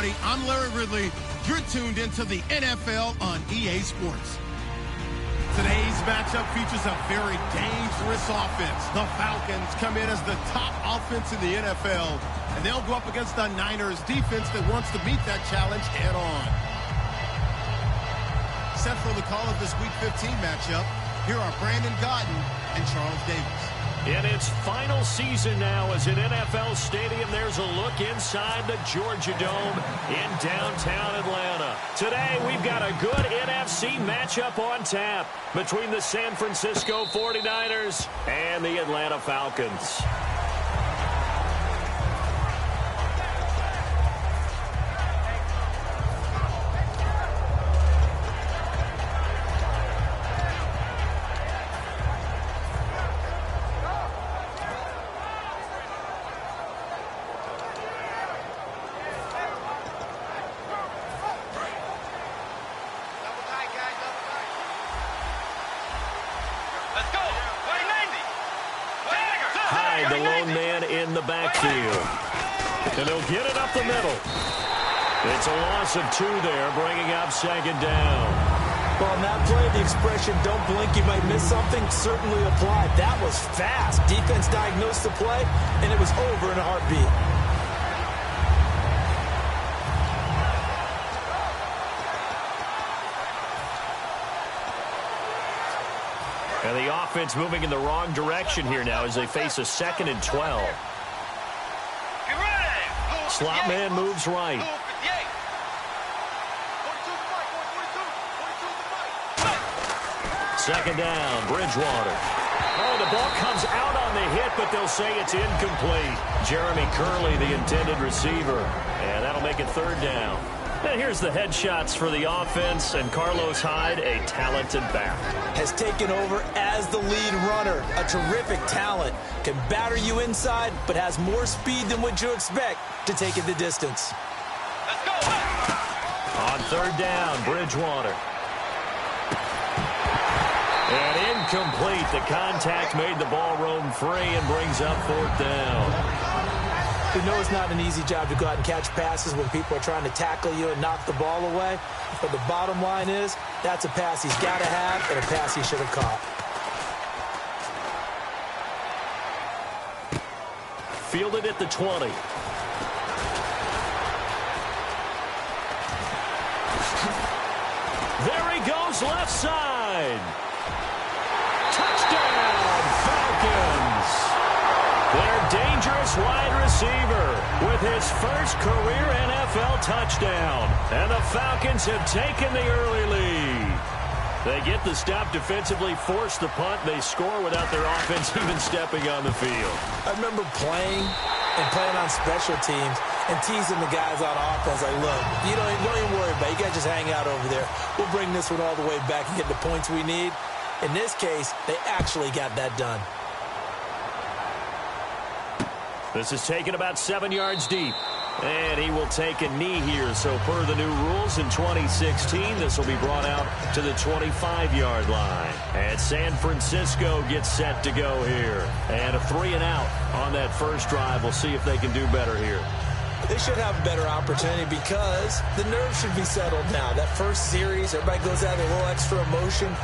everybody. I'm Larry Ridley. You're tuned into the NFL on EA Sports. Today's matchup features a very dangerous offense. The Falcons come in as the top offense in the NFL, and they'll go up against the Niners defense that wants to meet that challenge head on. Set for the call of this Week 15 matchup, here are Brandon Gaudin and Charles Davis. In its final season now as an NFL stadium, there's a look inside the Georgia Dome in downtown Atlanta. Today, we've got a good NFC matchup on tap between the San Francisco 49ers and the Atlanta Falcons. The lone man in the backfield. And he'll get it up the middle. It's a loss of 2 there, bringing up second down. Well, on that play, the expression, don't blink, you might miss something, certainly applied. That was fast. Defense diagnosed the play, and it was over in a heartbeat. And the offense moving in the wrong direction here now as they face a 2nd and 12. Slot man moves right. Second down, Bridgewater. Oh, the ball comes out on the hit, but they'll say it's incomplete. Jeremy Curley, the intended receiver. And that'll make it 3rd down. And here's the headshots for the offense, and Carlos Hyde, a talented back. Has taken over as the lead runner. A terrific talent. Can batter you inside, but has more speed than what you expect to take it the distance. Let's go. On 3rd down, Bridgewater. And incomplete. The contact made the ball roam free and brings up 4th down. We know it's not an easy job to go out and catch passes when people are trying to tackle you and knock the ball away. But the bottom line is, that's a pass he's got to have and a pass he should have caught. Fielded at the 20. There he goes, left side. Touchdown, Falcons. Their dangerous wide receiver with his first career NFL touchdown. And the Falcons have taken the early lead. They get the stop defensively, force the punt. They score without their offense even stepping on the field. I remember playing on special teams and teasing the guys on offense. Like, look, don't even worry about it. You guys just hang out over there. We'll bring this one all the way back and get the points we need. In this case, they actually got that done. This is taken about 7 yards deep. And he will take a knee here. So per the new rules in 2016, this will be brought out to the 25-yard line. And San Francisco gets set to go here. And a 3 and out on that first drive. We'll see if they can do better here. They should have a better opportunity because the nerves should be settled now. That first series, everybody goes out with a little extra emotion.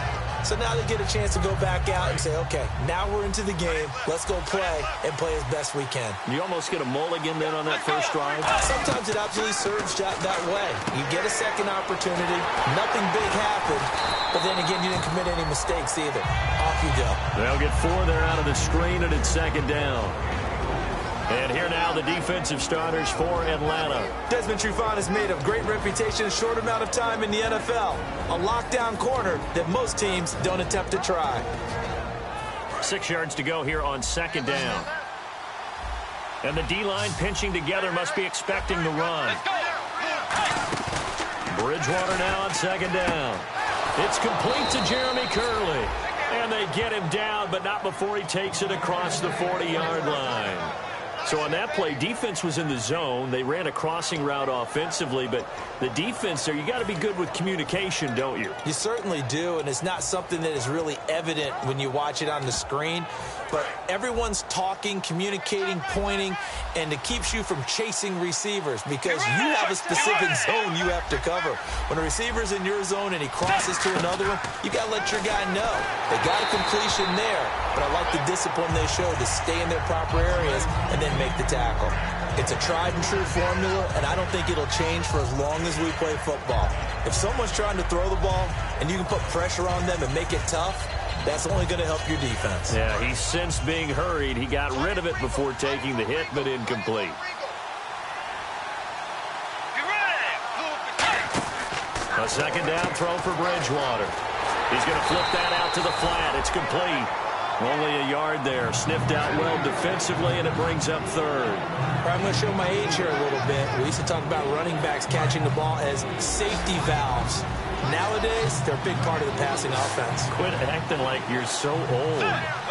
So now they get a chance to go back out and say, okay, now we're into the game. Let's go play and play as best we can. You almost get a mulligan then on that first drive? Sometimes it absolutely serves that way. You get a second opportunity. Nothing big happened. But then again, you didn't commit any mistakes either. Off you go. They'll get 4 there out of the screen, and it's 2nd down. And here now the defensive starters for Atlanta. Desmond Trufant has made a great reputation in a short amount of time in the NFL. A lockdown corner that most teams don't attempt to try. 6 yards to go here on 2nd down. And the D-line pinching together must be expecting the run. Bridgewater now on 2nd down. It's complete to Jeremy Curley. And they get him down, but not before he takes it across the 40-yard line. So on that play, defense was in the zone. They ran a crossing route offensively, but the defense there, you got to be good with communication, don't you? You certainly do, and it's not something that is really evident when you watch it on the screen. But everyone's talking, communicating, pointing, and it keeps you from chasing receivers because you have a specific zone you have to cover. When a receiver's in your zone and he crosses to another one, you got to let your guy know. They got a completion there, but I like the discipline they show to stay in their proper areas and then make the tackle. It's a tried and true formula, and I don't think it'll change for as long as we play football. If someone's trying to throw the ball and you can put pressure on them and make it tough, that's only going to help your defense. Yeah, he sensed being hurried. He got rid of it before taking the hit, but incomplete. A second down throw for Bridgewater. He's going to flip that out to the flat. It's complete. Only a yard there. Sniffed out well defensively, and it brings up third. I'm going to show my age here a little bit. We used to talk about running backs catching the ball as safety valves. Nowadays, they're a big part of the passing offense. Quit acting like you're so old.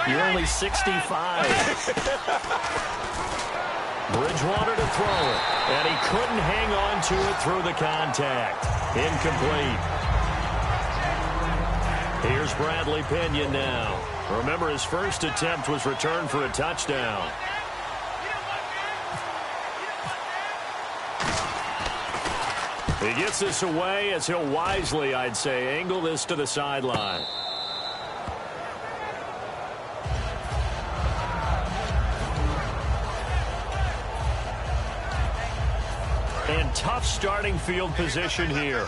You're only 65. Bridgewater to throw it, and he couldn't hang on to it through the contact. Incomplete. Here's Bradley Pinion now. Remember, his first attempt was returned for a touchdown. He gets this away as he'll wisely, I'd say, angle this to the sideline. And tough starting field position here.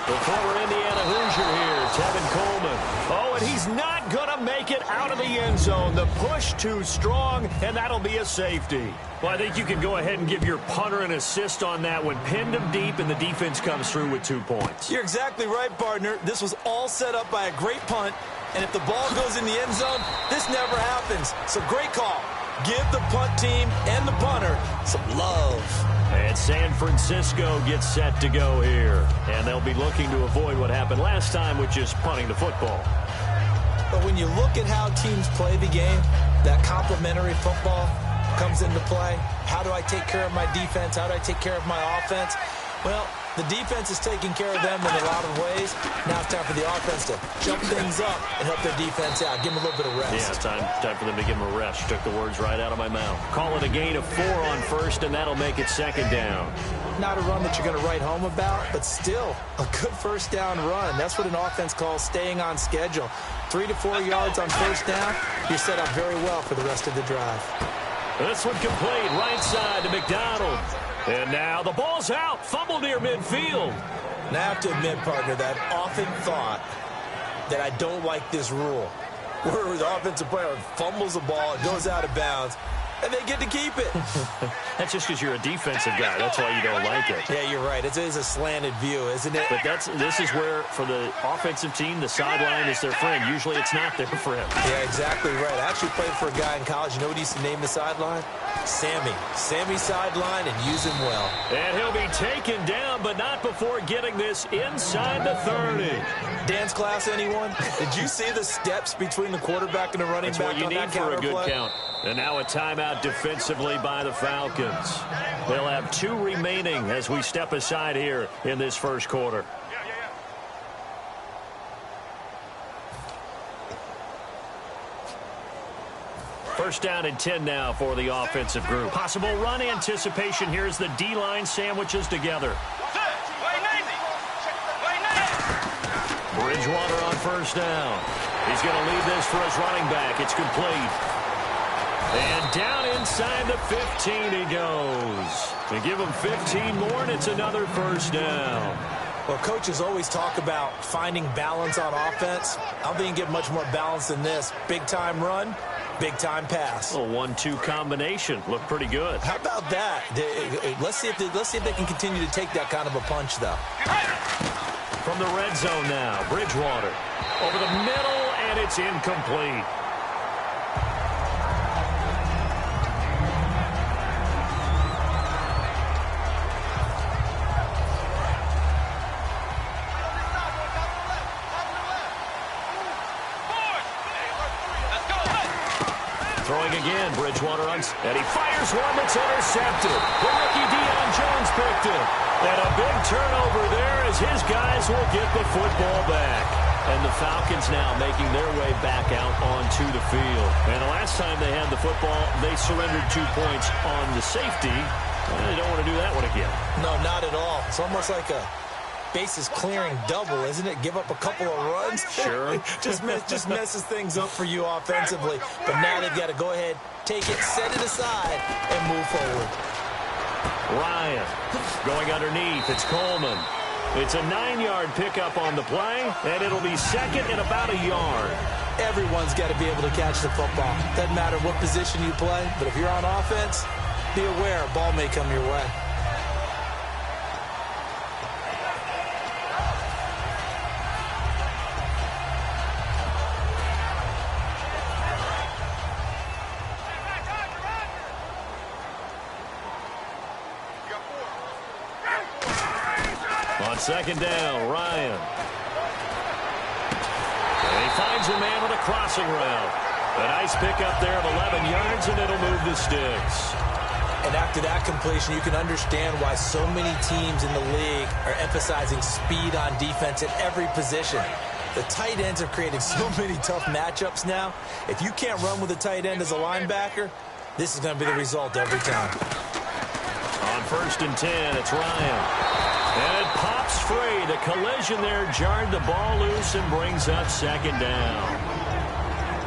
The former Indiana Hoosier here, Tevin Coleman. Oh, and he's not going to make it out of the end zone. The push too strong, and that'll be a safety. Well, I think you can go ahead and give your punter an assist on that one. Pinned him deep, and the defense comes through with 2 points. You're exactly right, partner. This was all set up by a great punt, and if the ball goes in the end zone, this never happens. So great call. Give the punt team and the punter some love. And San Francisco gets set to go here. And they'll be looking to avoid what happened last time, which is punting the football. But when you look at how teams play the game, that complementary football comes into play. How do I take care of my defense? How do I take care of my offense? Well, the defense is taking care of them in a lot of ways. Now it's time for the offense to jump things up and help their defense out. Give them a little bit of rest. Yeah, time for them to give them a rest. You took the words right out of my mouth. Call it a gain of 4 on first, and that'll make it second down. Not a run that you're going to write home about, but still a good first down run. That's what an offense calls staying on schedule. 3 to 4 yards on first down, you're set up very well for the rest of the drive. This one complete, right side to McDonald. And now the ball's out. Fumble near midfield. Now I have to admit, partner, that I've often thought that I don't like this rule. Where the offensive player fumbles the ball, it goes out of bounds, and they get to keep it. That's just because you're a defensive guy. That's why you don't like it. Yeah, you're right. It is a slanted view, isn't it? But this is where, for the offensive team, the sideline is their friend. Usually it's not there for him. Yeah, exactly right. I actually played for a guy in college. You know what he used to name the sideline? Sammy. Sammy sideline, and use him well. And he'll be taken down, but not before getting this inside the 30. Dance class, anyone? Did you see the steps between the quarterback and the running back on that counter play? That's what you need for a good count. And now a timeout defensively by the Falcons. They'll have 2 remaining as we step aside here in this first quarter. First down and 10 now for the offensive group. Possible run anticipation here as the D-line sandwiches together. Bridgewater on first down. He's going to leave this for his running back. It's complete. And down inside the 15 he goes. They give him 15 more, and it's another first down. Well, coaches always talk about finding balance on offense. I don't think you can get much more balance than this. Big-time run, big-time pass. A 1-2 combination. Looked pretty good. How about that? Let's see if they can continue to take that kind of a punch, though. From the red zone now, Bridgewater. Over the middle, and it's incomplete. Throwing again, Bridgewater and he fires one that's intercepted. The rookie Deion Jones picked it. And a big turnover there as his guys will get the football back. And the Falcons now making their way back out onto the field. And the last time they had the football, they surrendered 2 points on the safety. And they don't want to do that one again. No, not at all. It's almost like a bases clearing double, isn't it? Give up a couple of runs. Sure. just messes things up for you offensively. But now they've got to go ahead, take it, set it aside, and move forward. Ryan going underneath. It's Coleman. It's a 9-yard pickup on the play, and it'll be second and about a yard. Everyone's got to be able to catch the football. Doesn't matter what position you play, but if you're on offense, be aware a ball may come your way. On second down, Ryan. And he finds a man with a crossing route. A nice pickup there of 11 yards, and it'll move the sticks. And after that completion, you can understand why so many teams in the league are emphasizing speed on defense at every position. The tight ends have created so many tough matchups now. If you can't run with a tight end as a linebacker, this is going to be the result every time. On 1st and 10, it's Ryan. And it pops free. The collision there jarred the ball loose and brings up second down.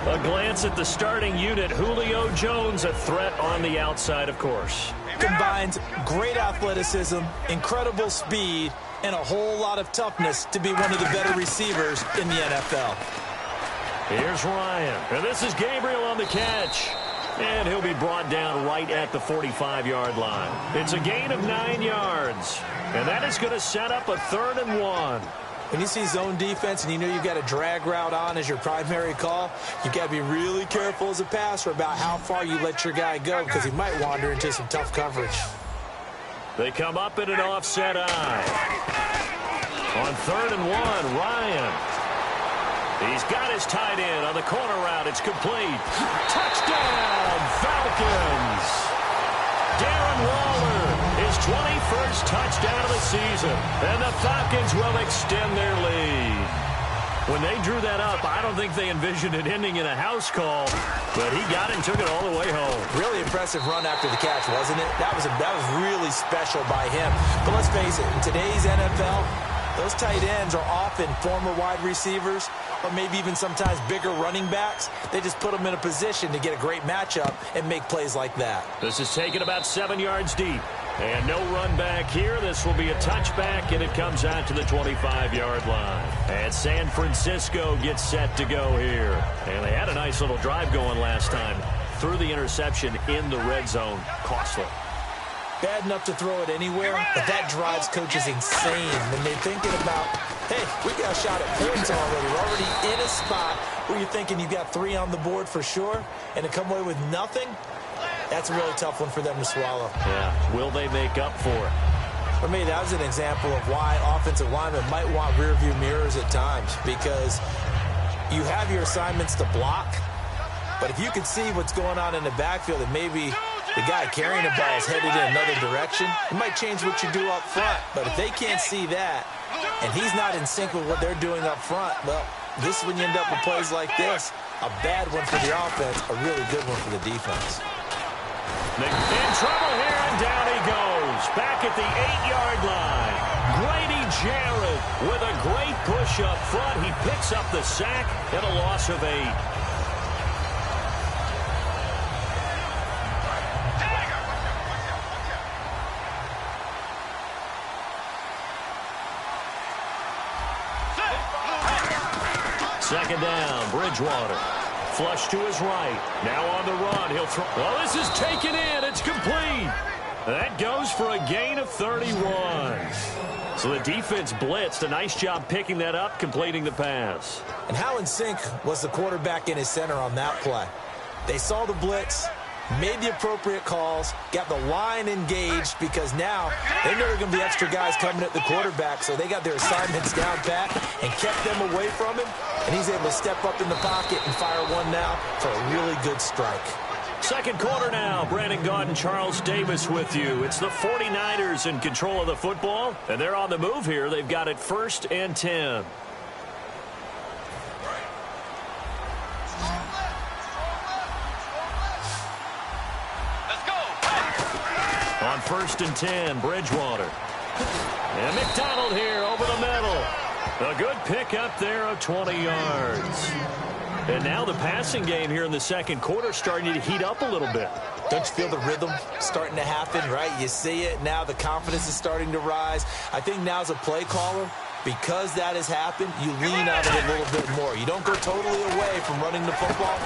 A glance at the starting unit. Julio Jones, a threat on the outside, of course. Combines great athleticism, incredible speed, and a whole lot of toughness to be one of the better receivers in the NFL. Here's Ryan. And this is Gabriel on the catch. And he'll be brought down right at the 45-yard line. It's a gain of 9 yards. And that is going to set up a 3rd and 1. When you see zone defense and you know you've got a drag route on as your primary call, you've got to be really careful as a passer about how far you let your guy go because he might wander into some tough coverage. They come up in an offset eye. On 3rd and 1, Ryan. He's got his tight end on the corner route. It's complete. Touchdown, Falcons. Darren Waller, his 21st touchdown of the season. And the Falcons will extend their lead. When they drew that up, I don't think they envisioned it ending in a house call, but he got it and took it all the way home. Really impressive run after the catch, wasn't it? That was really special by him. But let's face it, in today's NFL, those tight ends are often former wide receivers or maybe even sometimes bigger running backs. They just put them in a position to get a great matchup and make plays like that. This is taken about 7 yards deep. And no run back here. This will be a touchback, and it comes out to the 25-yard line. And San Francisco gets set to go here. And they had a nice little drive going last time. Threw the interception in the red zone. Costly. Bad enough to throw it anywhere, but that drives coaches insane when they're thinking about, hey, we got a shot at points already. We're already in a spot where you're thinking you've got 3 on the board for sure, and to come away with nothing, that's a really tough one for them to swallow. Yeah, will they make up for it? For me, that was an example of why offensive linemen might want rear-view mirrors at times, because you have your assignments to block, but if you can see what's going on in the backfield and maybe the guy carrying the ball is headed in another direction, it might change what you do up front. But if they can't see that, and he's not in sync with what they're doing up front, well, this is when you end up with plays like this. A bad one for the offense, a really good one for the defense. In trouble here, and down he goes. Back at the 8-yard line. Grady Jarrett with a great push up front. He picks up the sack and a loss of 8. Second down, Bridgewater. Flush to his right. Now on the run. He'll throw. Well, this is taken in. It's complete. That goes for a gain of 31. So the defense blitzed. A nice job picking that up, completing the pass. And how in sync was the quarterback in his center on that play? They saw the blitz, made the appropriate calls, got the line engaged because now they know there are going to be extra guys coming at the quarterback, so they got their assignments down pat and kept them away from him, and he's able to step up in the pocket and fire one now for a really good strike. Second quarter now. Brandon Gaudin, Charles Davis with you. It's the 49ers in control of the football, and they're on the move here. They've got it 1st and 10. On 1st and 10, Bridgewater. And McDonald here over the middle. A good pick up there of 20 yards. And now the passing game here in the second quarter starting to heat up a little bit. Don't you feel the rhythm starting to happen, right? You see it now. The confidence is starting to rise. I think now as a play caller, because that has happened, you lean on it a little bit more. You don't go totally away from running the football,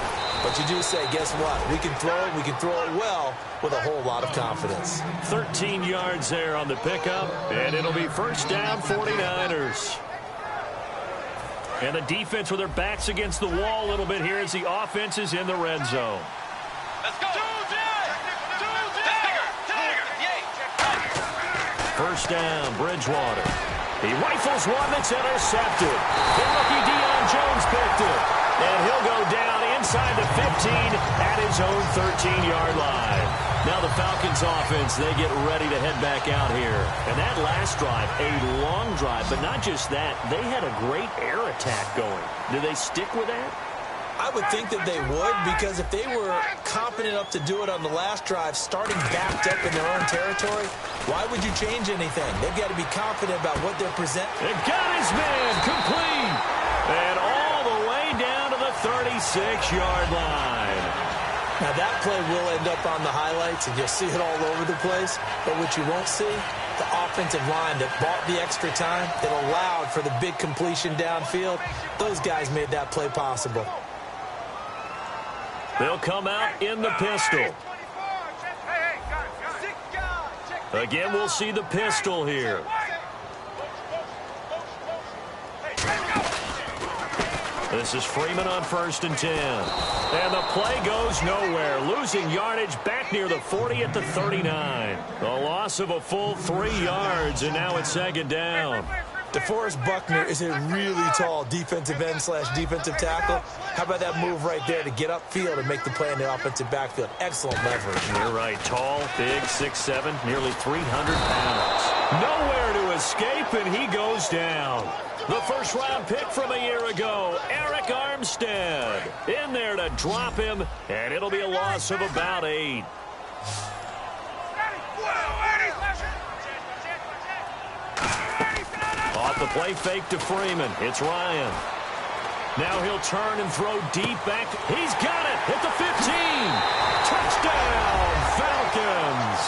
but you do say, guess what? We can throw it. We can throw it well with a whole lot of confidence. 13 yards there on the pickup, and it'll be 1st down 49ers. And the defense with their backs against the wall a little bit here as the offense is in the red zone. Let's go. 1st down, Bridgewater. He rifles one that's intercepted. The rookie Deion Jones picked it. And he'll go down inside the 15 at his own 13-yard line. Now the Falcons offense, they get ready to head back out here. And that last drive, a long drive, but not just that. They had a great air attack going. Do they stick with that? I would think that they would, because if they were confident enough to do it on the last drive, starting backed up in their own territory, why would you change anything? They've got to be confident about what they're presenting. It got his man complete. And all the way down to the 36-yard line. Now that play will end up on the highlights, and you'll see it all over the place. But what you won't see, the offensive line that bought the extra time, that allowed for the big completion downfield, those guys made that play possible. They'll come out in the pistol. Again, we'll see the pistol here. This is Freeman on 1st and 10. And the play goes nowhere. Losing yardage back near the 40 at the 39. A loss of a full 3 yards, and now it's 2nd down. DeForest Buckner is a really tall defensive end / defensive tackle. How about that move right there to get upfield and make the play in the offensive backfield? Excellent leverage. You're right. Tall, big, 6'7", nearly 300 pounds. Nowhere to escape, and he goes down. The 1st-round pick from a year ago, Eric Armstead. In there to drop him, and it'll be a loss of about 8. Off the play fake to Freeman. It's Ryan. Now he'll turn and throw deep back. He's got it at the 15. Touchdown, Falcons.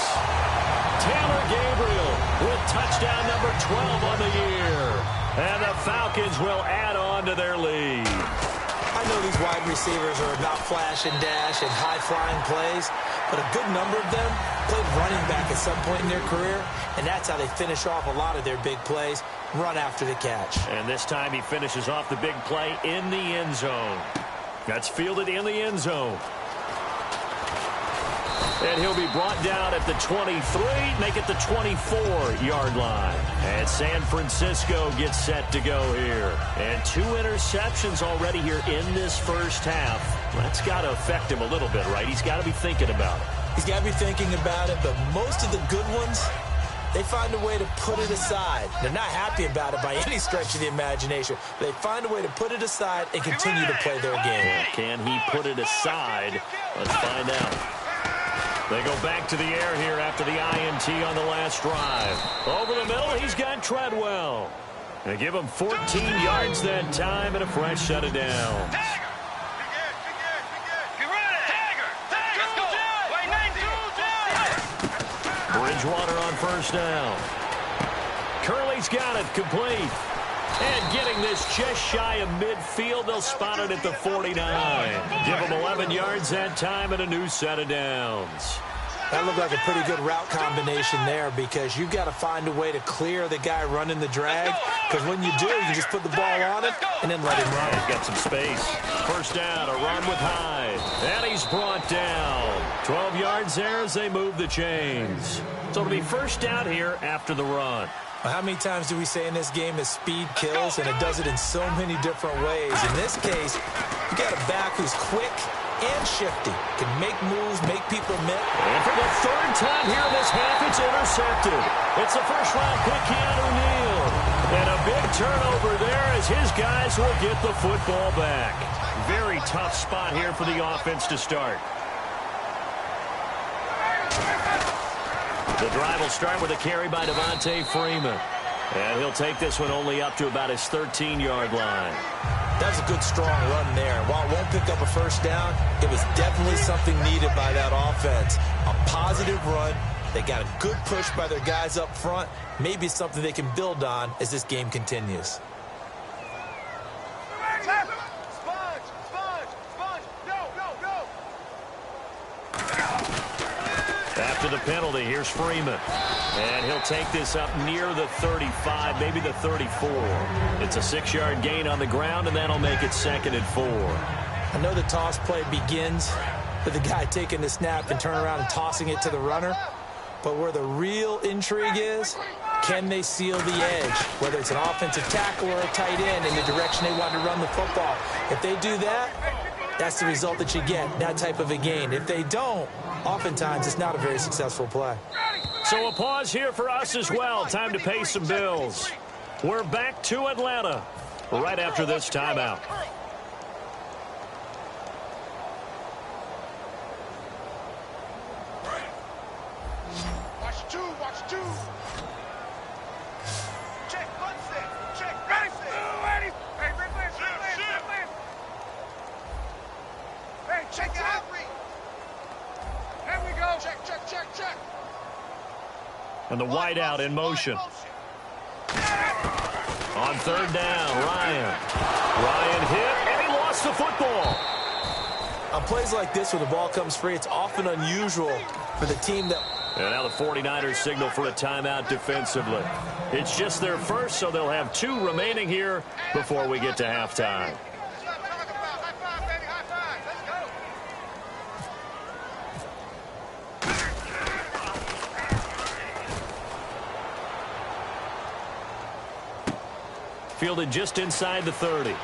Taylor Gabriel with touchdown number 12 on the year. And the Falcons will add on to their lead. I know these wide receivers are about flash and dash and high-flying plays, but a good number of them played running back at some point in their career, and that's how they finish off a lot of their big plays, run after the catch. And this time he finishes off the big play in the end zone. That's fielded in the end zone. And he'll be brought down at the 23, make it the 24-yard line. And San Francisco gets set to go here. And 2 interceptions already here in this first half. That's got to affect him a little bit, right? He's got to be thinking about it. He's got to be thinking about it, but most of the good ones, they find a way to put it aside. They're not happy about it by any stretch of the imagination. They find a way to put it aside and continue to play their game. Well, can he put it aside? Let's find out. They go back to the air here after the INT on the last drive. Over the middle, he's got Treadwell. They give him 14 yards that time and a fresh set of downs. Bridgewater on 1st down. Curley's got it complete. And getting this just shy of midfield, they'll spot it at the 49. Give them 11 yards that time and a new set of downs. That looked like a pretty good route combination there, because you've got to find a way to clear the guy running the drag, because when you do, you just put the ball on it and then let him run. He's got some space. 1st down, a run with Hyde. And he's brought down. 12 yards there as they move the chains. So it'll be 1st down here after the run. How many times do we say in this game that speed kills, and it does it in so many different ways? In this case, you got a back who's quick, and shifty. Can make moves, make people miss. And for the third time here in this half, it's intercepted. It's a first-round pick, Keanu Neal. And a big turnover there as his guys will get the football back. Very tough spot here for the offense to start. The drive will start with a carry by Devontae Freeman. And he'll take this one only up to about his 13-yard line. That's a good, strong run there. While it won't pick up a first down, it was definitely something needed by that offense. A positive run. They got a good push by their guys up front. Maybe something they can build on as this game continues. After the penalty, here's Freeman. And he'll take this up near the 35, maybe the 34. It's a 6-yard gain on the ground, and that'll make it 2nd and 4. I know the toss play begins with the guy taking the snap and turning around and tossing it to the runner. But where the real intrigue is, can they seal the edge? Whether it's an offensive tackle or a tight end in the direction they want to run the football. If they do that, that's the result that you get, that type of a gain. If they don't, oftentimes it's not a very successful play. So a pause here for us as well. Time to pay some bills. We're back to Atlanta right after this timeout. Watch two. Check, one set. Check, ready. Hey, replace. Hey, check it out. There we go. Check. And the wideout in motion. On third down, Ryan hit, and he lost the football. On plays like this, when the ball comes free, it's often unusual for the team that... And now the 49ers signal for a timeout defensively. It's just their first, so they'll have 2 remaining here before we get to halftime. Fielded just inside the 30.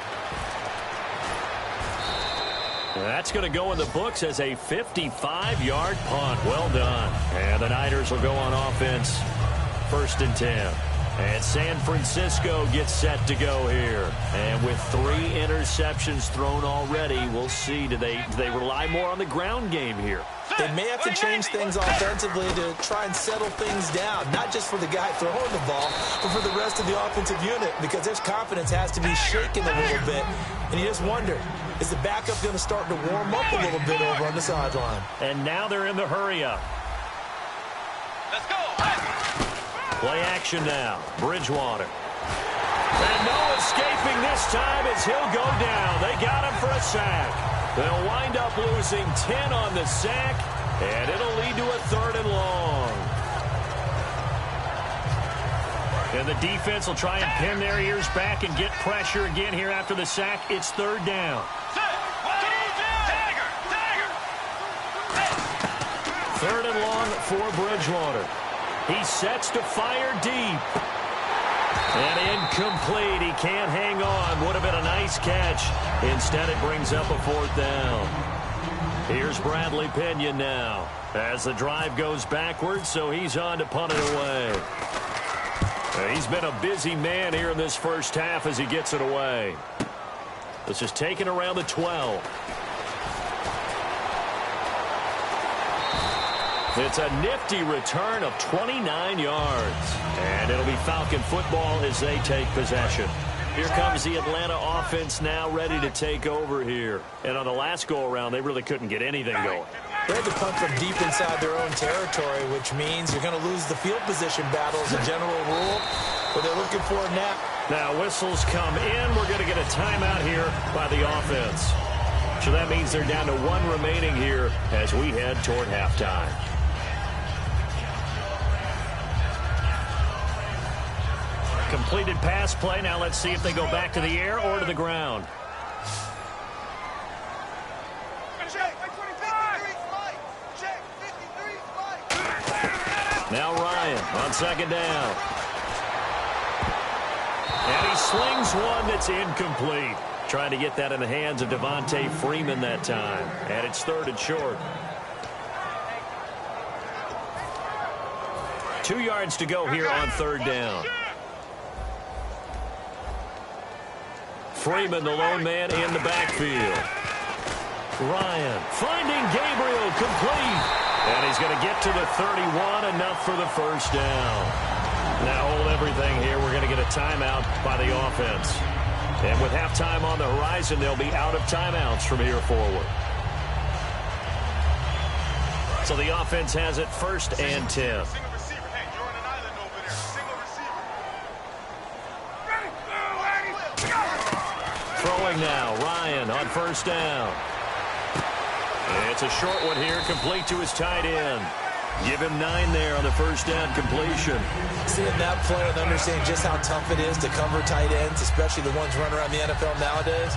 That's going to go in the books as a 55-yard punt. Well done. And the Niners will go on offense. 1st and 10. And San Francisco gets set to go here. And with 3 interceptions thrown already, we'll see. Do they rely more on the ground game here? They may have to change things offensively to try and settle things down, not just for the guy throwing the ball, but for the rest of the offensive unit, because their confidence has to be shaken a little bit. And you just wonder, is the backup going to start to warm up a little bit over on the sideline? And now they're in the hurry-up. Let's go. Play action now. Bridgewater. And no escaping this time as he'll go down. They got him for a sack. They'll wind up losing 10 on the sack, and it'll lead to a 3rd and long. And the defense will try and pin their ears back and get pressure again here after the sack. It's 3rd down. 3rd and long for Bridgewater. He sets to fire deep. And incomplete. He can't hang on. Would have been a nice catch. Instead, it brings up a 4th down. Here's Bradley Pinion now as the drive goes backwards, so he's on to punt it away. He's been a busy man here in this first half as he gets it away. This is taken around the 12. It's a nifty return of 29 yards. And it'll be Falcon football as they take possession. Here comes the Atlanta offense now ready to take over here. And on the last go-around, they really couldn't get anything going. They had to punt from deep inside their own territory, which means you're going to lose the field position battle as a general rule. But they're looking for it now. Now whistles come in. We're going to get a timeout here by the offense. So that means they're down to 1 remaining here as we head toward halftime. Completed pass play. Now let's see if they go back to the air or to the ground. Now Ryan on 2nd down. And he slings one that's incomplete. Trying to get that in the hands of Devontae Freeman that time. And it's 3rd and short. 2 yards to go here on 3rd down. Freeman, the lone man in the backfield. Ryan finding Gabriel, complete. And he's going to get to the 31, enough for the 1st down. Now hold everything here. We're going to get a timeout by the offense. And with halftime on the horizon, they'll be out of timeouts from here forward. So the offense has it 1st and 10. Throwing now, Ryan on 1st down. It's a short one here, complete to his tight end. Give him 9 there on the 1st down completion. Seeing that play and understanding just how tough it is to cover tight ends, especially the ones running around the NFL nowadays,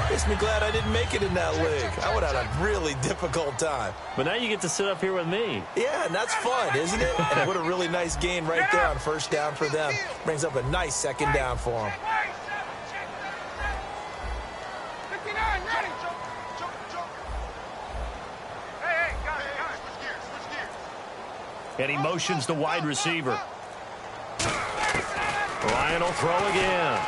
makes me glad I didn't make it in that league. I would have had a really difficult time. But now you get to sit up here with me. Yeah, and that's fun, isn't it? And what a really nice gain right there on 1st down for them. Brings up a nice 2nd down for them. And he motions the wide receiver. Ryan will throw again.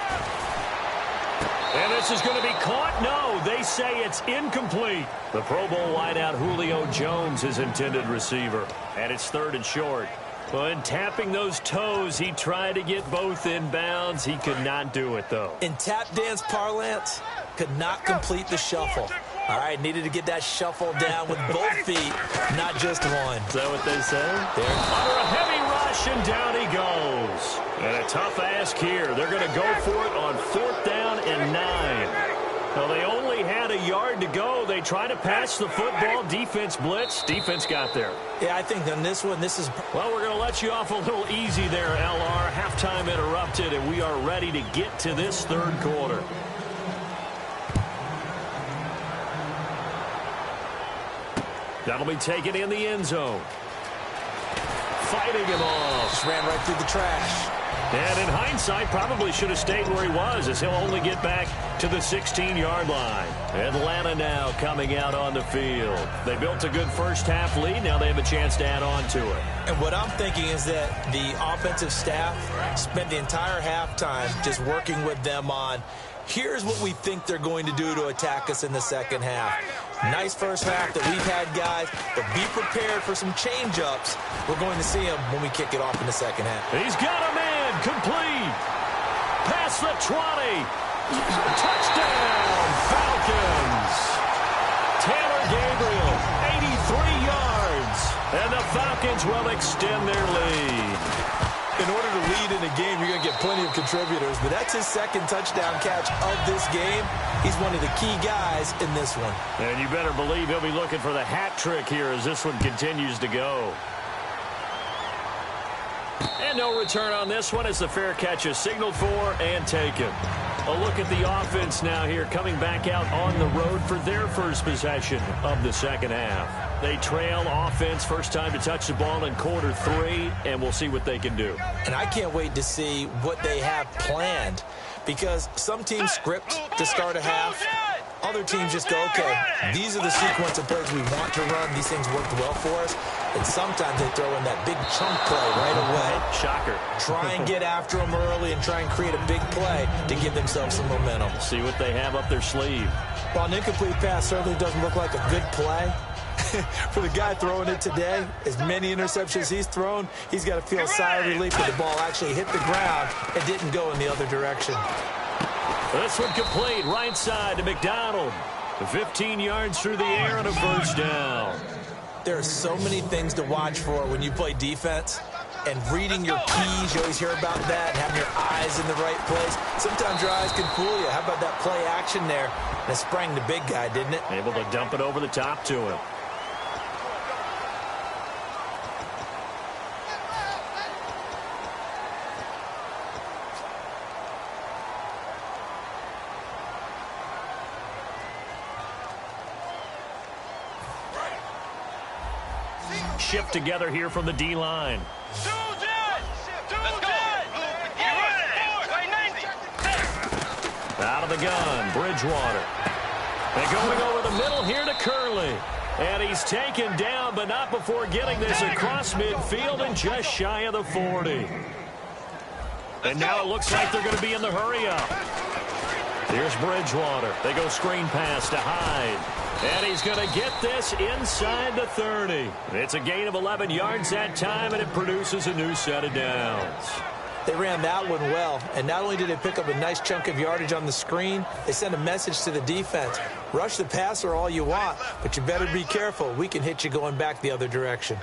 And this is going to be caught. No, they say it's incomplete. The Pro Bowl wideout Julio Jones, his intended receiver. And it's 3rd and short. Well, in tapping those toes, he tried to get both in bounds. He could not do it, though. In tap dance parlance, could not complete the shuffle. All right, needed to get that shuffle down with both feet, not just one. Is that what they say? Under a heavy rush, and down he goes. And a tough ask here. They're going to go for it on 4th down and 9. Well, they only had a yard to go. They try to pass the football. Defense blitz. Defense got there. Yeah, I think on this one, this is... Well, we're going to let you off a little easy there, LR. Halftime interrupted, and we are ready to get to this 3rd quarter. That'll be taken in the end zone. Fighting him off. Just ran right through the trash. And in hindsight, probably should have stayed where he was, as he'll only get back to the 16-yard line. Atlanta now coming out on the field. They built a good first-half lead. Now they have a chance to add on to it. And what I'm thinking is that the offensive staff spent the entire halftime just working with them on, here's what we think they're going to do to attack us in the 2nd half. Nice first half that we've had, guys, but be prepared for some change-ups. We're going to see them when we kick it off in the 2nd half. He's got a man, complete. Past the 20. Touchdown, Falcons. Taylor Gabriel, 83 yards. And the Falcons will extend their lead. In order to lead in a game, you're going to get plenty of contributors, but that's his 2nd touchdown catch of this game. He's one of the key guys in this one. And you better believe he'll be looking for the hat trick here as this one continues to go. And no return on this one as the fair catch is signaled for and taken. A look at the offense now here, coming back out on the road for their first possession of the 2nd half. They trail offense, first time to touch the ball in quarter 3, and we'll see what they can do. And I can't wait to see what they have planned, because some teams script to start a half. Other teams just go, okay, these are the sequence of plays we want to run. These things worked well for us. And sometimes they throw in that big chunk play right away. Shocker. Try and get after them early and try and create a big play to give themselves some momentum. See what they have up their sleeve. Well, an incomplete pass certainly doesn't look like a good play. For the guy throwing it today, as many interceptions he's thrown, he's got to feel a sigh of relief that the ball actually hit the ground and didn't go in the other direction. This one complete, right side to McDonald. 15 yards through the air on a first down. There are so many things to watch for when you play defense. And reading your keys, you always hear about that, and having your eyes in the right place. Sometimes your eyes can fool you. How about that play action there? And it sprang the big guy, didn't it? Able to dump it over the top to him. Shift together here from the D-line. Out of the gun, Bridgewater. And going over the middle here to Curley. And he's taken down, but not before getting this across midfield and just shy of the 40. And now it looks like they're going to be in the hurry-up. Here's Bridgewater. They go screen pass to Hyde. And he's going to get this inside the 30. It's a gain of 11 yards that time, and it produces a new set of downs. They ran that one well, and not only did they pick up a nice chunk of yardage on the screen, they sent a message to the defense. Rush the passer all you want, but you better be careful. We can hit you going back the other direction.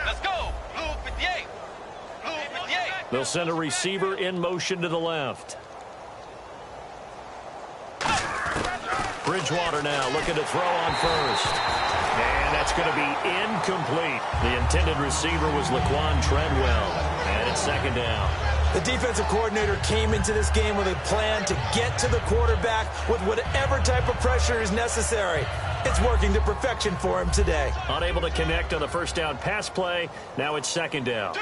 Let's go. Blue 58. Blue 58. They'll send a receiver in motion to the left. Bridgewater now looking to throw on first. And that's going to be incomplete. The intended receiver was Laquan Treadwell. And it's second down. The defensive coordinator came into this game with a plan to get to the quarterback with whatever type of pressure is necessary. It's working to perfection for him today. Unable to connect on the first down pass play. Now it's second down.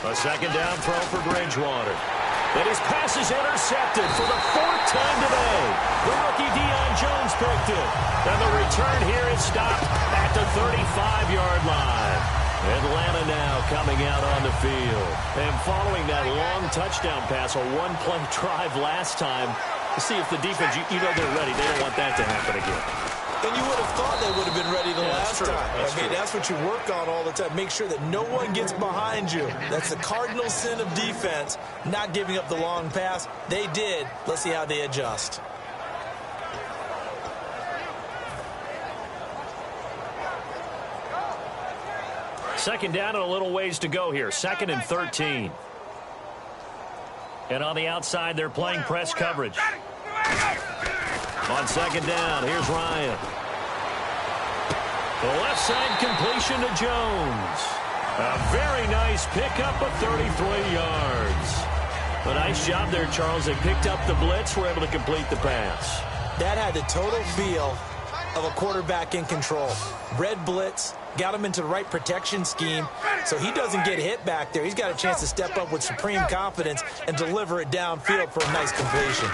A second down throw for Bridgewater. And his pass is intercepted for the fourth time today. The rookie Deion Jones picked it. And the return here is stopped at the 35-yard line. Atlanta now coming out on the field. And following that long touchdown pass, a one-play drive last time, to see if the defense, you know they're ready. They don't want that to happen again. And you would have thought they would have been ready the last time. That's what you work on all the time. Make sure that no one gets behind you. That's the cardinal sin of defense, not giving up the long pass. They did. Let's see how they adjust. Second down and a little ways to go here. 2nd and 13. And on the outside, they're playing press coverage. On second down, here's Ryan. The left side completion to Jones. A very nice pickup of 33 yards. A nice job there, Charles. They picked up the blitz, were able to complete the pass. That had the total feel of a quarterback in control. Red blitz, got him into the right protection scheme, so he doesn't get hit back there. He's got a chance to step up with supreme confidence and deliver it downfield for a nice completion.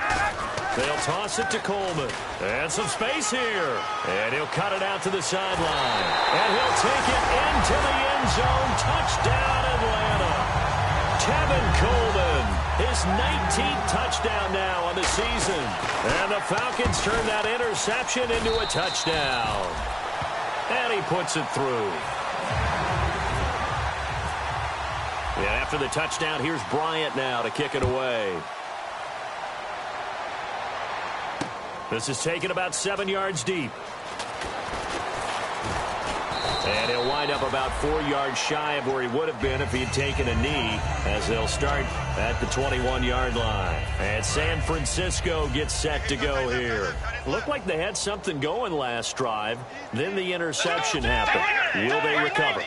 They'll toss it to Coleman. And some space here. And he'll cut it out to the sideline. And he'll take it into the end zone. Touchdown, Atlanta. Tevin Coleman, his 19th touchdown now on the season. And the Falcons turn that interception into a touchdown. And he puts it through. And after the touchdown, here's Bryant now to kick it away. This is taken about 7 yards deep. And he'll wind up about 4 yards shy of where he would have been if he had taken a knee, as they'll start at the 21-yard line. And San Francisco gets set to go here. Looked like they had something going last drive. Then the interception happened. Will they recover?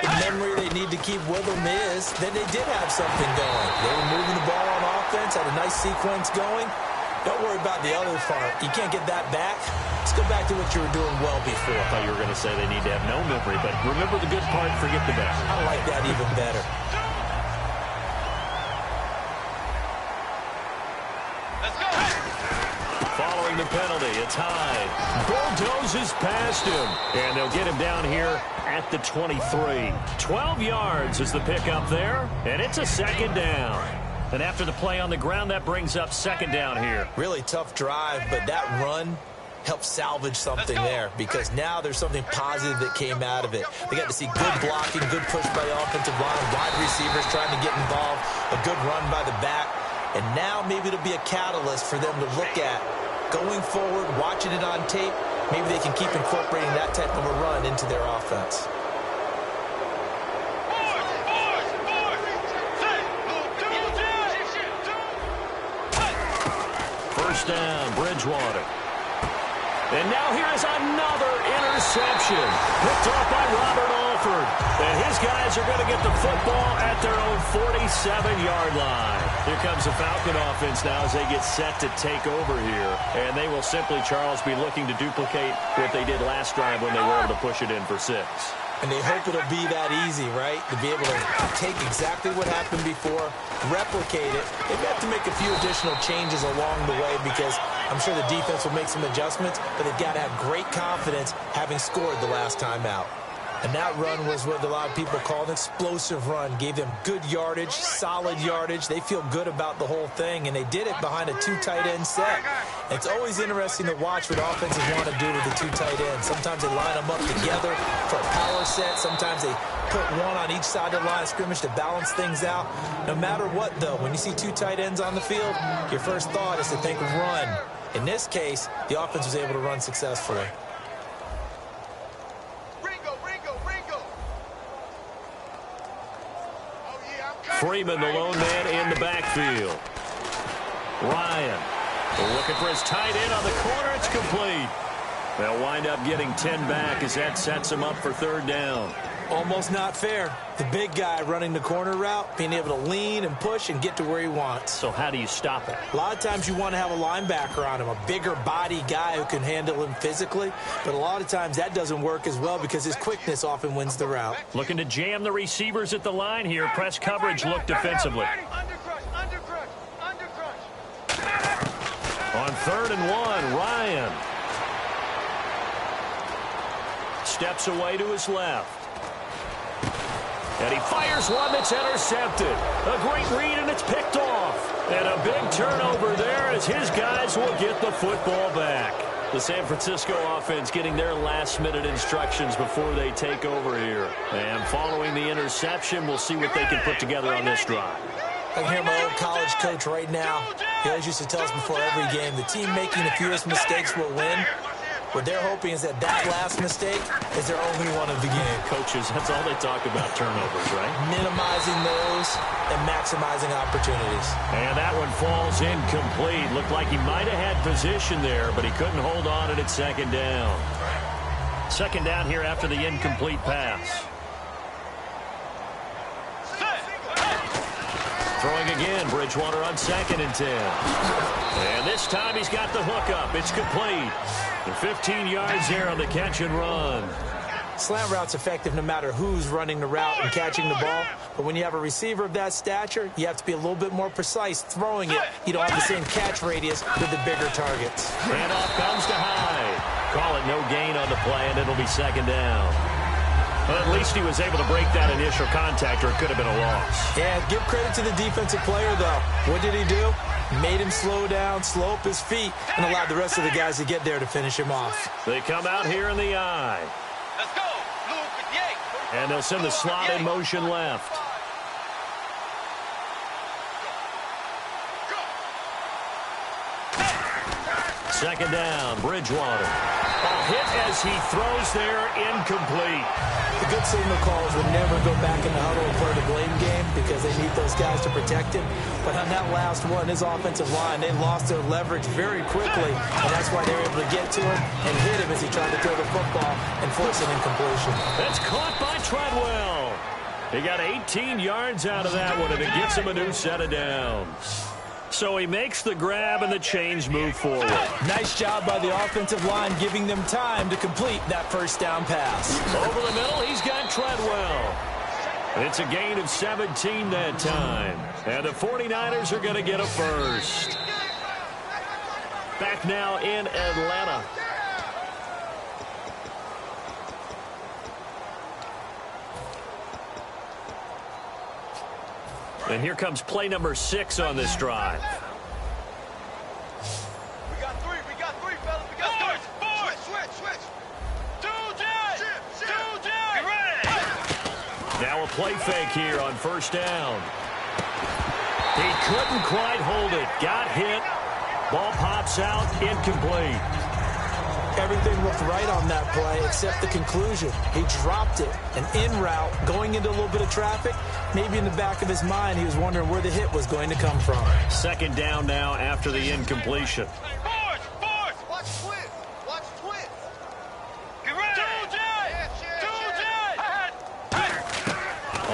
The memory they need to keep with them is that they did have something going. They were moving the ball on offense, had a nice sequence going. Don't worry about the other part. You can't get that back. Let's go back to what you were doing well before. I thought you were going to say they need to have no memory, but remember the good part, forget the bad. I like that even better. Let's go. Following the penalty, it's Hyde. Bulldozes past him. And they'll get him down here at the 23. 12 yards is the pickup there, and it's a second down. And after the play on the ground, that brings up second down here. Really tough drive, but that run helped salvage something there, because now there's something positive that came out of it. They got to see good blocking, good push by the offensive line, wide receivers trying to get involved, a good run by the back. And now maybe it'll be a catalyst for them to look at going forward, watching it on tape. Maybe they can keep incorporating that type of a run into their offense. First down, Bridgewater. And now here is another interception. Picked off by Robert Alford. And his guys are going to get the football at their own 47-yard line. Here comes the Falcon offense now as they get set to take over here. And they will simply, Charles, be looking to duplicate what they did last drive when they were able to push it in for 6. And they hope it'll be that easy, right? To be able to take exactly what happened before, replicate it. They may have to make a few additional changes along the way because I'm sure the defense will make some adjustments, but they've got to have great confidence having scored the last time out. And that run was what a lot of people call an explosive run. Gave them good yardage, solid yardage. They feel good about the whole thing, and they did it behind a 2 tight end set. It's always interesting to watch what offenses want to do with the 2 tight ends. Sometimes they line them up together for a power set. Sometimes they put one on each side of the line of scrimmage to balance things out. No matter what, though, when you see 2 tight ends on the field, your first thought is to think run. In this case, the offense was able to run successfully. Freeman, the lone man in the backfield. Ryan looking for his tight end on the corner. It's complete. They'll wind up getting 10 back as that sets him up for 3rd down. Almost not fair. The big guy running the corner route, being able to lean and push and get to where he wants. So how do you stop it? A lot of times you want to have a linebacker on him, a bigger body guy who can handle him physically. But a lot of times that doesn't work as well because his quickness often wins the route. Looking to jam the receivers at the line here. Press coverage, look defensively. On 3rd and 1, Ryan steps away to his left. And he fires one that's intercepted. A great read, and it's picked off. And a big turnover there as his guys will get the football back. The San Francisco offense getting their last-minute instructions before they take over here. And following the interception, we'll see what they can put together on this drive. I can hear my old college coach right now. He always used to tell us before every game, the team making the fewest mistakes will win. What they're hoping is that last mistake is their only one of the game. Coaches, that's all they talk about, turnovers, right? Minimizing those and maximizing opportunities. And that one falls incomplete. Looked like he might have had position there, but he couldn't hold on it at 2nd down. 2nd down here after the incomplete pass. Throwing again, Bridgewater on 2nd and 10. And this time he's got the hook up. It's complete. And 15 yards there on the catch and run. Slant route's effective no matter who's running the route and catching the ball. But when you have a receiver of that stature, you have to be a little bit more precise throwing it. You don't have the same catch radius with the bigger targets. And off comes to Hyde. Call it no gain on the play, and it'll be 2nd down. Well, at least he was able to break that initial contact, or it could have been a loss. Yeah, give credit to the defensive player, though. What did he do? Made him slow down, slow up his feet, and allowed the rest of the guys to get there to finish him off. They come out here in the I. Let's go, Luke. And they'll send the slot in motion left. Second down, Bridgewater. A hit as he throws there, incomplete. The good signal calls would never go back in the huddle and play the blame game because they need those guys to protect him. But on that last one, his offensive line, they lost their leverage very quickly, and that's why they were able to get to him and hit him as he tried to throw the football and force an incompletion. That's caught by Treadwell. He got 18 yards out of that one, and it gets him a new set of downs. So he makes the grab and the chains move forward. Nice job by the offensive line giving them time to complete that first down pass. Over the middle, he's got Treadwell. It's a gain of 17 that time. And the 49ers are going to get a first. Back now in Atlanta. And here comes play number 6 on this drive. We got three, fellas. We got three. Switch. 2J. Get ready. Now a play fake here on 1st down. He couldn't quite hold it. Got hit. Ball pops out. Incomplete. Everything looked right on that play except the conclusion. He dropped it. An in route, going into a little bit of traffic. Maybe in the back of his mind, he was wondering where the hit was going to come from. 2nd down now after the incompletion. Force. Watch twins. Get ready. 2J.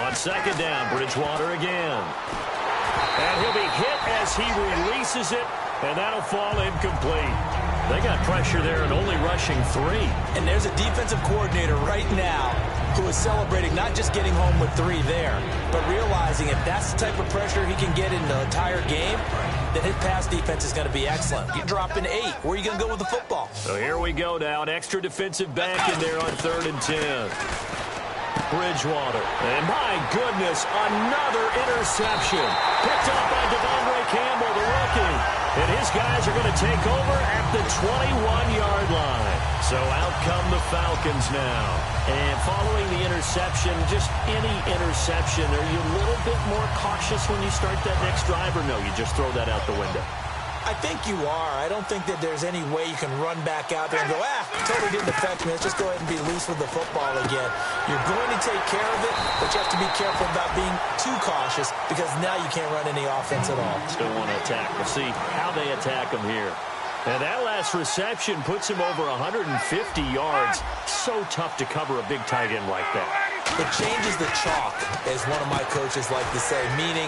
On 2nd down, Bridgewater again. And he'll be hit as he releases it, and that'll fall incomplete. They got pressure there and only rushing 3. And there's a defensive coordinator right now who is celebrating not just getting home with 3 there, but realizing if that's the type of pressure he can get in the entire game, then his pass defense is going to be excellent. You're dropping 8. Where are you going to go with the football? So here we go now. An extra defensive back in there on 3rd and 10. Bridgewater. And my goodness, another interception. Picked up by Devondre Campbell, the rookie. And his guys are going to take over at the 21-yard line. So out come the Falcons now. And following the interception, just any interception, are you a little bit more cautious when you start that next drive, or no, you just throw that out the window? I think you are. I don't think that there's any way you can run back out there and go, totally didn't affect me. Let's just go ahead and be loose with the football again. You're going to take care of it, but you have to be careful about being too cautious because now you can't run any offense at all. Still want to attack. We'll see how they attack him here. And that last reception puts him over 150 yards. So tough to cover a big tight end like that. It changes the chalk, as one of my coaches like to say, meaning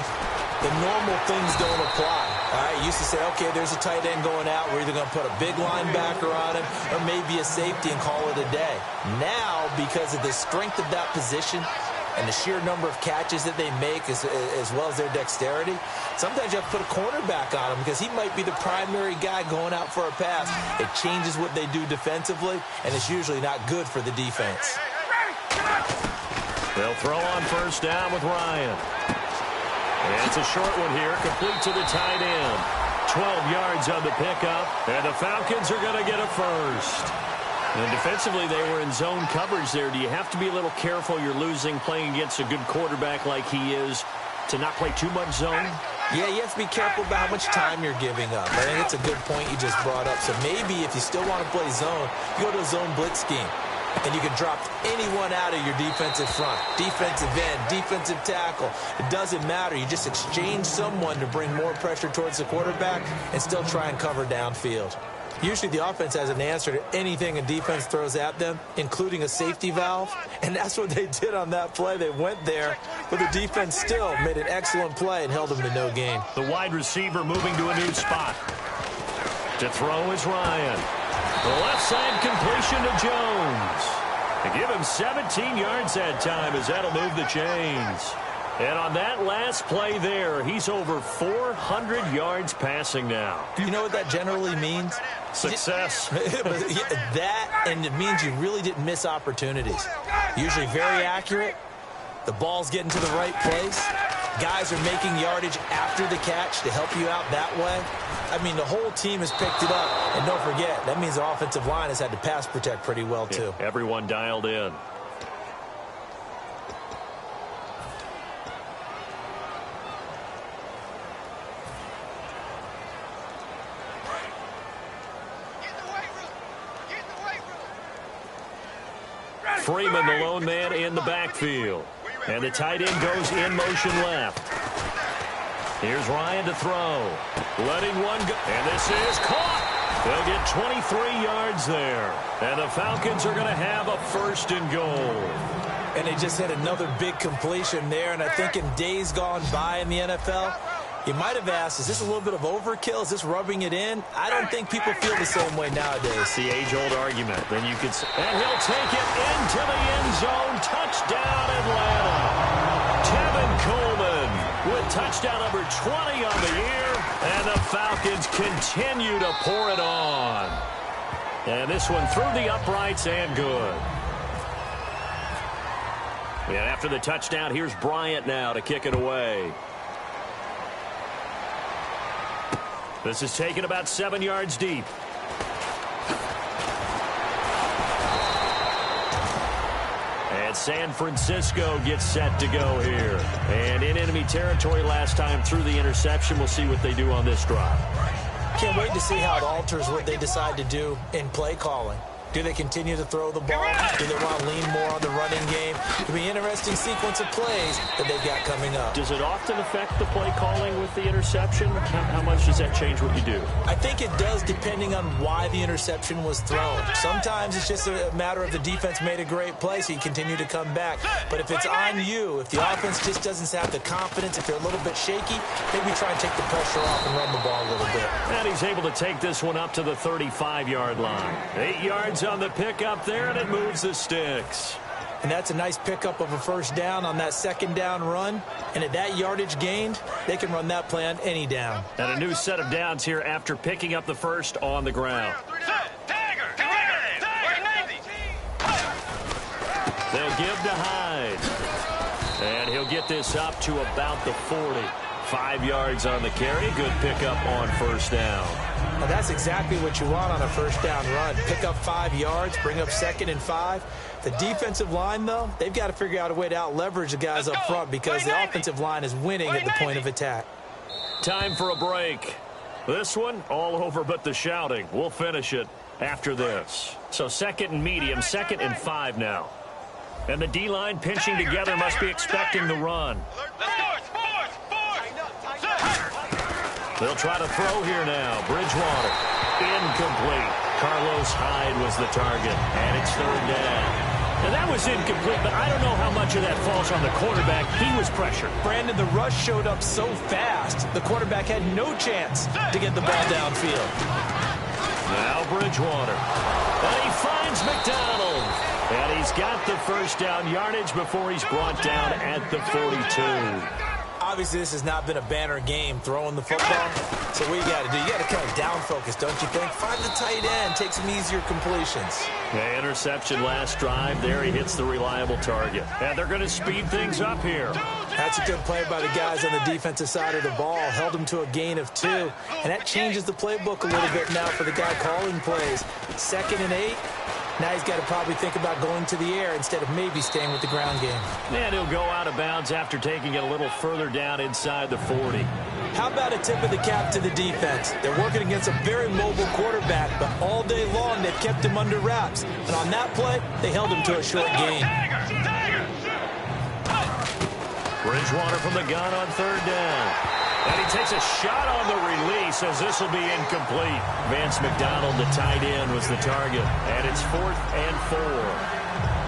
the normal things don't apply. All right, used to say, okay, there's a tight end going out. We're either going to put a big linebacker on him or maybe a safety and call it a day. Now, because of the strength of that position and the sheer number of catches that they make as well as their dexterity, sometimes you have to put a cornerback on him because he might be the primary guy going out for a pass. It changes what they do defensively, and it's usually not good for the defense. They'll throw on 1st down with Ryan. And it's a short one here, complete to the tight end. 12 yards on the pickup, and the Falcons are going to get a first. And defensively, they were in zone coverage there. Do you have to be a little careful? You're losing playing against a good quarterback like he is to not play too much zone? Yeah, you have to be careful about how much time you're giving up. I think it's a good point you just brought up. So maybe if you still want to play zone, you go to a zone blitz scheme. And you can drop anyone out of your defensive front, defensive end, defensive tackle. It doesn't matter. You just exchange someone to bring more pressure towards the quarterback and still try and cover downfield. Usually the offense has an answer to anything a defense throws at them, including a safety valve. And that's what they did on that play. They went there, but the defense still made an excellent play and held them to no gain. The wide receiver moving to a new spot. To throw is Ryan. The left side completion to Jones. To give him 17 yards that time as that'll move the chains. And on that last play there, he's over 400 yards passing now. Do you know what that generally means? Success. That, and it means you really didn't miss opportunities. Usually very accurate. The ball's getting to the right place. Guys are making yardage after the catch to help you out that way. I mean, the whole team has picked it up. And don't forget, that means the offensive line has had to pass protect pretty well, too. Yeah, everyone dialed in. Freeman, the lone man in the backfield. And the tight end goes in motion left. Here's Ryan to throw. Letting one go. And this is caught. They'll get 23 yards there. And the Falcons are going to have a 1st and goal. And they just had another big completion there. And I think in days gone by in the NFL, you might have asked, is this a little bit of overkill? Is this rubbing it in? I don't think people feel the same way nowadays. The age-old argument. Then you could say, and he'll take it into the end zone. Touchdown, Atlanta. Tevin Coleman with touchdown number 20 on the year. And the Falcons continue to pour it on. And this one through the uprights and good. And after the touchdown, here's Bryant now to kick it away. This is taken about 7 yards deep. And San Francisco gets set to go here. And in enemy territory last time through the interception. We'll see what they do on this drive. Can't wait to see how it alters what they decide to do in play calling. Do they continue to throw the ball? Do they want to lean more on the running game? It'll be an interesting sequence of plays that they've got coming up. Does it often affect the play calling with the interception? How much does that change what you do? I think it does depending on why the interception was thrown. Sometimes it's just a matter of the defense made a great play, so you continue to come back. But if it's on you, if the offense just doesn't have the confidence, if they're a little bit shaky, maybe try and take the pressure off and run the ball a little bit. And he's able to take this one up to the 35-yard line. 8 yards on the pickup there, and it moves the sticks. And that's a nice pickup of a first down on that second down run. And at that yardage gained, they can run that play on any down. And a new set of downs here after picking up the first on the ground. They'll give to Hyde. And he'll get this up to about the 40. 5 yards on the carry. Good pickup on first down. Well, that's exactly what you want on a first down run. Pick up 5 yards, bring up 2nd and 5. The defensive line, though, they've got to figure out a way to out-leverage the guys up front because the offensive line is winning at the point of attack. Time for a break. This one, all over but the shouting. We'll finish it after this. So 2nd and medium, 2nd and 5 now. And the D-line pinching together must be expecting the run. They'll try to throw here now. Bridgewater. Incomplete. Carlos Hyde was the target. And it's 3rd down. Now that was incomplete, but I don't know how much of that falls on the quarterback. He was pressured. Brandon, the rush showed up so fast, the quarterback had no chance to get the ball downfield. Now Bridgewater. And he finds McDonald. And he's got the first down yardage before he's brought down at the 42. Obviously, this has not been a banner game throwing the football. So what you got to do, you got to kind of down focus, don't you think? Find the tight end, take some easier completions. The interception last drive. There he hits the reliable target. And they're going to speed things up here. That's a good play by the guys on the defensive side of the ball. Held them to a gain of 2. And that changes the playbook a little bit now for the guy calling plays. 2nd and 8. Now he's got to probably think about going to the air instead of maybe staying with the ground game. And he'll go out of bounds after taking it a little further down inside the 40. How about a tip of the cap to the defense? They're working against a very mobile quarterback, but all day long they've kept him under wraps. And on that play, they held him to a short gain. Bridgewater from the gun on 3rd down. And he takes a shot on the release as this will be incomplete. Vance McDonald, the tight end, was the target. And it's 4th and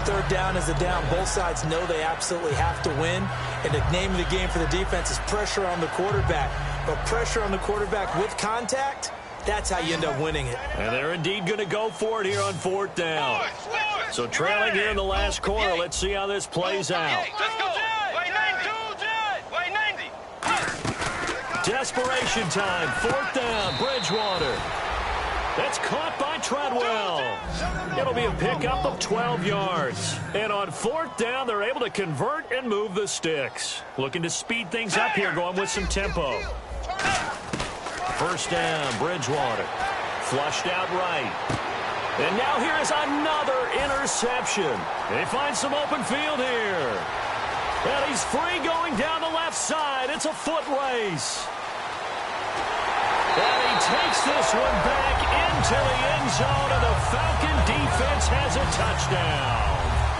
4. 3rd down is the down. Both sides know they absolutely have to win. And the name of the game for the defense is pressure on the quarterback. But pressure on the quarterback with contact, that's how you end up winning it. And they're indeed going to go for it here on 4th down. So trailing here in the last quarter, let's see how this plays out. Desperation time. 4th down. Bridgewater. That's caught by Treadwell. It'll be a pickup of 12 yards. And on 4th down, they're able to convert and move the sticks. Looking to speed things up here, going with some tempo. 1st down. Bridgewater. Flushed out right. And now here is another interception. They find some open field here. And he's free going down the left side. It's a foot race. And he takes this one back into the end zone, and the Falcon defense has a touchdown.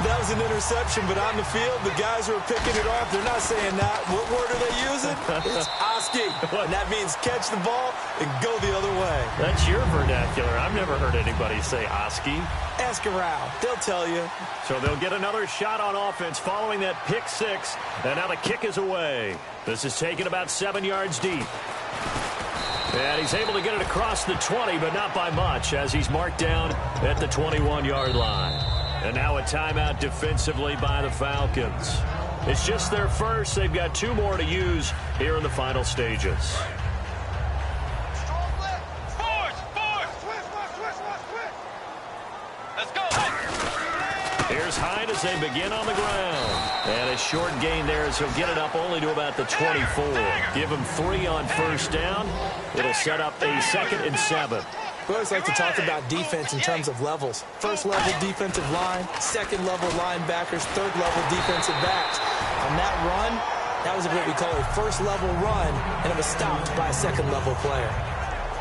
That was an interception, but on the field, the guys who are picking it off, they're not saying that. What word are they using? It's Oski. And that means catch the ball and go the other way. That's your vernacular. I've never heard anybody say Oski. Ask around. They'll tell you. So they'll get another shot on offense following that pick 6. And now the kick is away. This is taken about 7 yards deep. And he's able to get it across the 20, but not by much, as he's marked down at the 21-yard line. And now a timeout defensively by the Falcons. It's just their first. They've got 2 more to use here in the final stages. Here's Hyde as they begin on the ground. And a short gain there as he'll get it up only to about the 24. Give him 3 on 1st down. It'll set up a 2nd and 7. We always like to talk about defense in terms of levels. 1st level defensive line, 2nd level linebackers, 3rd level defensive backs. On that run, that was what we call a 1st level run, and it was stopped by a 2nd level player.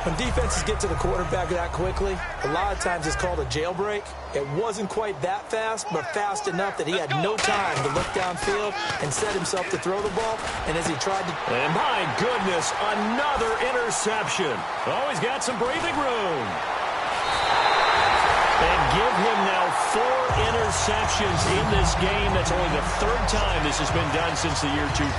When defenses get to the quarterback that quickly, a lot of times it's called a jailbreak. It wasn't quite that fast, but fast enough that he had no time to look downfield and set himself to throw the ball. And as he tried to... And my goodness, another interception. Oh, he's got some breathing room. And give him now 4 interceptions in this game. That's only the 3rd time this has been done since the year 2000.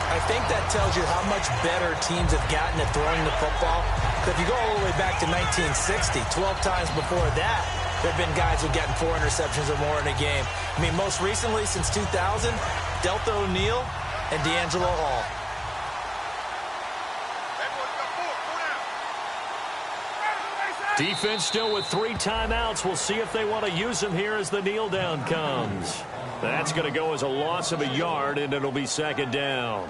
I think that tells you how much better teams have gotten at throwing the football. If you go all the way back to 1960, 12 times before that, there have been guys who've gotten 4 interceptions or more in a game. I mean, most recently, since 2000, Delta O'Neal and D'Angelo Hall. Defense still with 3 timeouts. We'll see if they want to use them here as the kneel down comes. That's going to go as a loss of a yard, and it'll be 2nd down.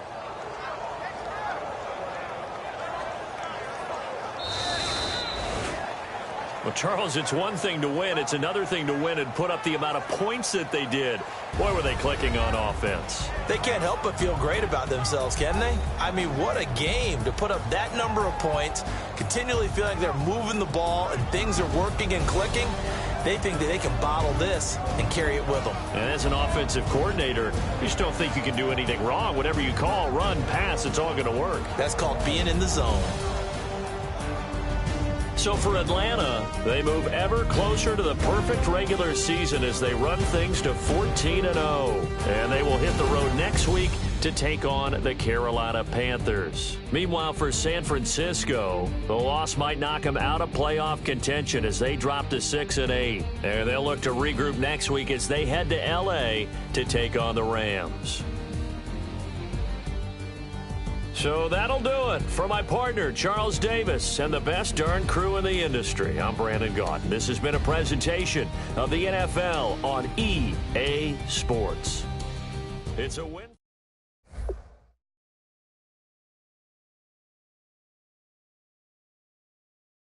Well, Charles, it's one thing to win. It's another thing to win and put up the amount of points that they did. Boy, were they clicking on offense. They can't help but feel great about themselves, can they? I mean, what a game to put up that number of points, continually feel like they're moving the ball and things are working and clicking. They think that they can bottle this and carry it with them. And as an offensive coordinator, you just don't think you can do anything wrong. Whatever you call, run, pass, it's all going to work. That's called being in the zone. So for Atlanta, they move ever closer to the perfect regular season as they run things to 14-0. And they will hit the road next week to take on the Carolina Panthers. Meanwhile, for San Francisco, the loss might knock them out of playoff contention as they drop to 6-8. And they'll look to regroup next week as they head to L.A. to take on the Rams. So that'll do it. For my partner, Charles Davis, and the best darn crew in the industry, I'm Brandon Gaudin. This has been a presentation of the NFL on EA Sports. It's a win.